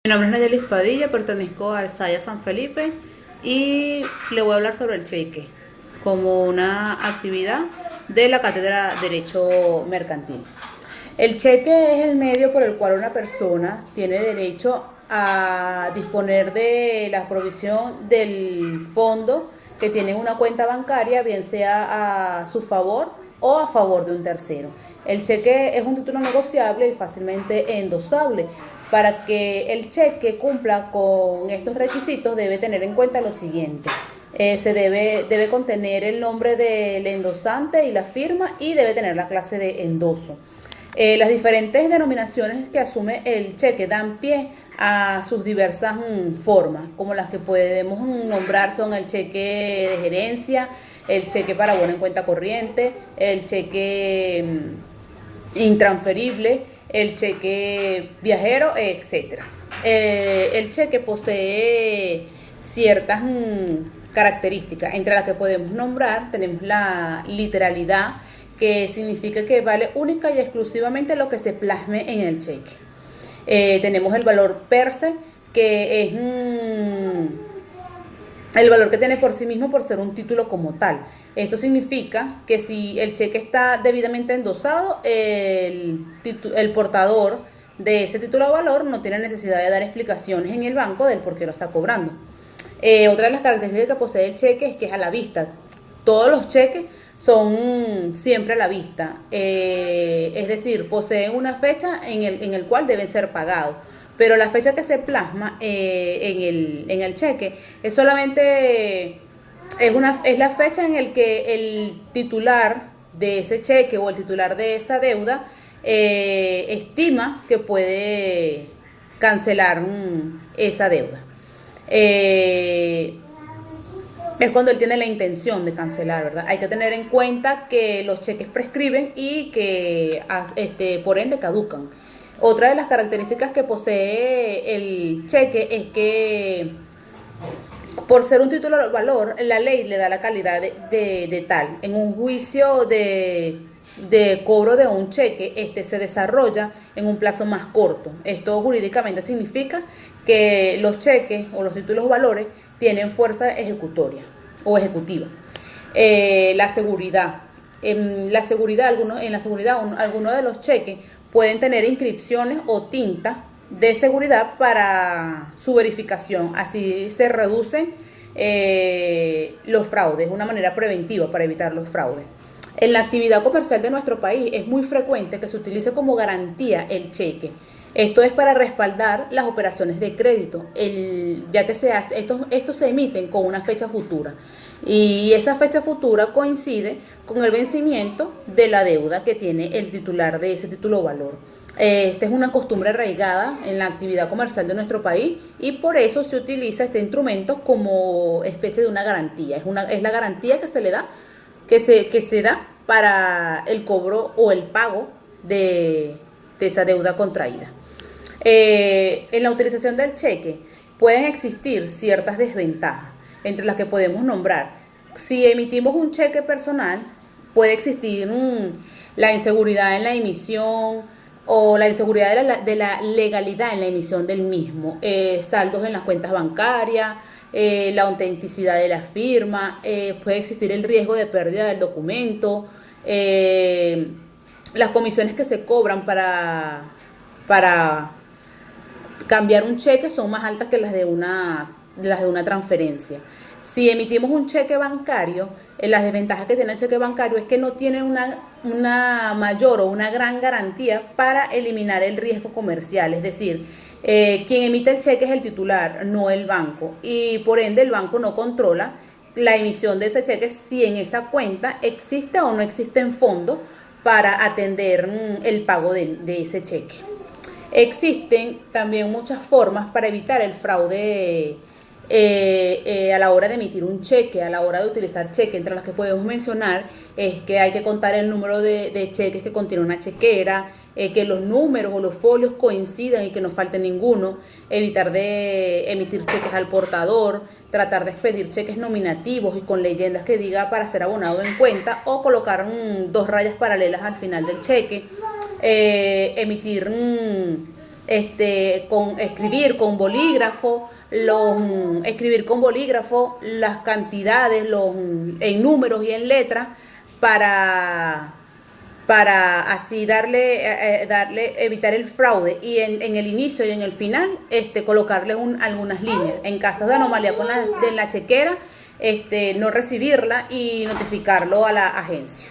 Mi nombre es Nayeli Padilla, pertenezco al SAIA San Felipe y le voy a hablar sobre el cheque como una actividad de la Cátedra de Derecho Mercantil. El cheque es el medio por el cual una persona tiene derecho a disponer de la provisión del fondo que tiene en una cuenta bancaria, bien sea a su favor o a favor de un tercero. El cheque es un título negociable y fácilmente endosable. Para que el cheque cumpla con estos requisitos debe tener en cuenta lo siguiente. Debe contener el nombre del endosante y la firma, y debe tener la clase de endoso. Las diferentes denominaciones que asume el cheque dan pie a sus diversas formas, como las que podemos nombrar son el cheque de gerencia, el cheque para abono en cuenta corriente, el cheque intransferible, el cheque viajero, etcétera. El cheque posee ciertas características, entre las que podemos nombrar tenemos la literalidad, que significa que vale única y exclusivamente lo que se plasme en el cheque. Tenemos el valor per se, que es el valor que tiene por sí mismo por ser un título como tal. Esto significa que si el cheque está debidamente endosado, el portador de ese título de valor no tiene necesidad de dar explicaciones en el banco del por qué lo está cobrando. Otra de las características que posee el cheque es que es a la vista. Todos los cheques son siempre a la vista, es decir, poseen una fecha en el cual deben ser pagados, pero la fecha que se plasma en el cheque es solamente es la fecha en el que el titular de ese cheque o el titular de esa deuda estima que puede cancelar esa deuda. Es cuando él tiene la intención de cancelar, ¿verdad? Hay que tener en cuenta que los cheques prescriben y que por ende caducan. Otra de las características que posee el cheque es que, por ser un título de valor, la ley le da la calidad de tal. En un juicio de cobro de un cheque, se desarrolla en un plazo más corto. Esto jurídicamente significa que los cheques o los títulos de valores tienen fuerza ejecutoria o ejecutiva. La seguridad. En la seguridad, algunos de los cheques pueden tener inscripciones o tintas de seguridad para su verificación. Así se reducen los fraudes, una manera preventiva para evitar los fraudes. En la actividad comercial de nuestro país es muy frecuente que se utilice como garantía el cheque. Esto es para respaldar las operaciones de crédito, ya que estos se emiten con una fecha futura, y esa fecha futura coincide con el vencimiento de la deuda que tiene el titular de ese título o valor. Esta es una costumbre arraigada en la actividad comercial de nuestro país, y por eso se utiliza este instrumento como especie de una garantía. Es la garantía que se le da, que se da para el cobro o el pago de esa deuda contraída. En la utilización del cheque pueden existir ciertas desventajas, entre las que podemos nombrar: si emitimos un cheque personal, puede existir la inseguridad en la emisión o la inseguridad de la legalidad en la emisión del mismo, saldos en las cuentas bancarias, la autenticidad de la firma, puede existir el riesgo de pérdida del documento, las comisiones que se cobran para cambiar un cheque son más altas que las de una transferencia. Si emitimos un cheque bancario, las desventajas que tiene el cheque bancario es que no tiene una mayor o una gran garantía para eliminar el riesgo comercial. Es decir, quien emite el cheque es el titular, no el banco, y por ende el banco no controla la emisión de ese cheque si en esa cuenta existe o no existen fondos para atender el pago de ese cheque. Existen también muchas formas para evitar el fraude a la hora de emitir un cheque, a la hora de utilizar cheque. Entre las que podemos mencionar es que hay que contar el número de cheques que contiene una chequera, que los números o los folios coincidan y que no falte ninguno, evitar de emitir cheques al portador, tratar de expedir cheques nominativos y con leyendas que diga para ser abonado en cuenta, o colocar 2 rayas paralelas al final del cheque, emitir con escribir con bolígrafo, escribir con bolígrafo las cantidades en números y en letras para, para así evitar el fraude y en el inicio y en el final colocarle algunas líneas. En casos de anomalía de la chequera, no recibirla y notificarlo a la agencia.